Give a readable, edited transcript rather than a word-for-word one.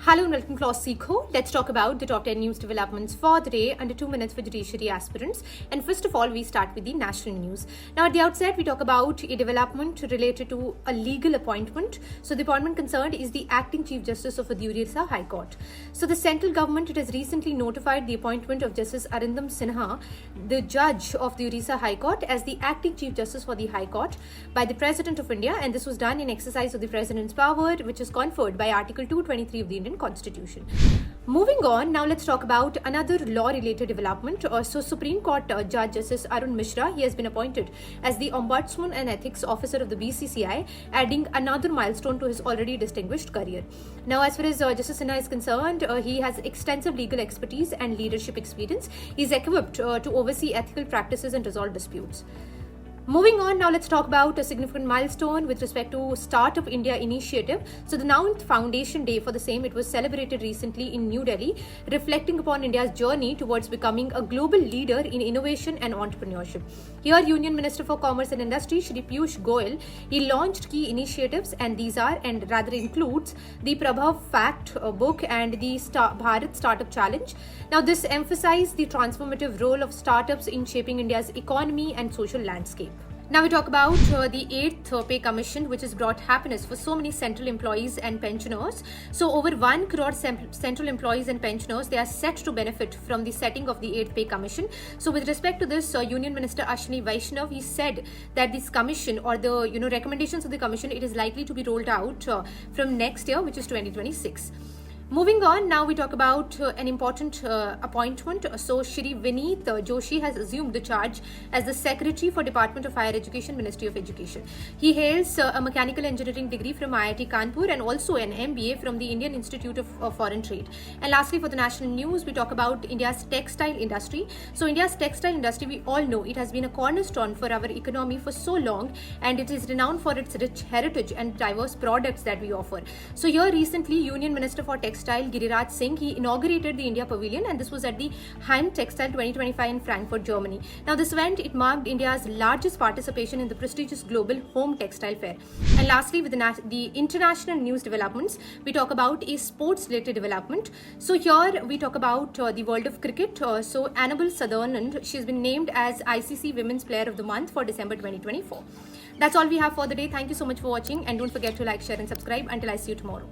Hello and welcome to Law Seekho. Let's talk about the top 10 news developments for the day under 2 minutes for judiciary aspirants. And first of all, we start with the national news. Now, at the outset, we talk about a development related to a legal appointment. So, the appointment concerned is the acting Chief Justice of the Odisha High Court. So, the central government has recently notified the appointment of Justice Arindam Sinha, the judge of the Odisha High Court, as the acting Chief Justice for the High Court by the President of India. And this was done in exercise of the President's power, which is conferred by Article 223 of the Indian Constitution. Moving on, now let's talk about another law-related development. So, Supreme Court Judge Justice Arun Mishra, he has been appointed as the Ombudsman and Ethics Officer of the BCCI, adding another milestone to his already distinguished career. Now, as far as Justice Sinha is concerned, he has extensive legal expertise and leadership experience. He is equipped to oversee ethical practices and resolve disputes. Moving on, now let's talk about a significant milestone with respect to Startup India initiative. So the 9th Foundation Day for the same, it was celebrated recently in New Delhi, reflecting upon India's journey towards becoming a global leader in innovation and entrepreneurship. Here, Union Minister for Commerce and Industry, Shri Piyush Goyal, he launched key initiatives, and these are, and rather includes, the Prabhav Fact book and the Bharat Startup Challenge. Now, this emphasized the transformative role of startups in shaping India's economy and social landscape. Now we talk about the 8th Pay Commission, which has brought happiness for so many central employees and pensioners. So over 1 crore central employees and pensioners, they are set to benefit from the setting of the 8th Pay Commission. So with respect to this, Union Minister Ashwini Vaishnav, he said that this commission or the recommendations of the commission, it is likely to be rolled out from next year, which is 2026. Moving on, now we talk about an important appointment. So, Shri Vineet Joshi has assumed the charge as the Secretary for Department of Higher Education, Ministry of Education. He hails a mechanical engineering degree from IIT Kanpur and also an MBA from the Indian Institute of Foreign Trade. And lastly, for the national news, we talk about India's textile industry. So, India's textile industry, we all know it has been a cornerstone for our economy for so long, and it is renowned for its rich heritage and diverse products that we offer. So, here recently, Union Minister for Textile Giriraj Singh, he inaugurated the India Pavilion, and this was at the Heim Textile 2025 in Frankfurt, Germany. Now, this event, it marked India's largest participation in the prestigious global home textile fair. And lastly, with the international news developments, we talk about a sports-related development. So here we talk about the world of cricket. So Annabel Sutherland, she's been named as ICC Women's Player of the Month for December 2024. That's all we have for the day. Thank you so much for watching, and don't forget to like, share and subscribe. Until I see you tomorrow.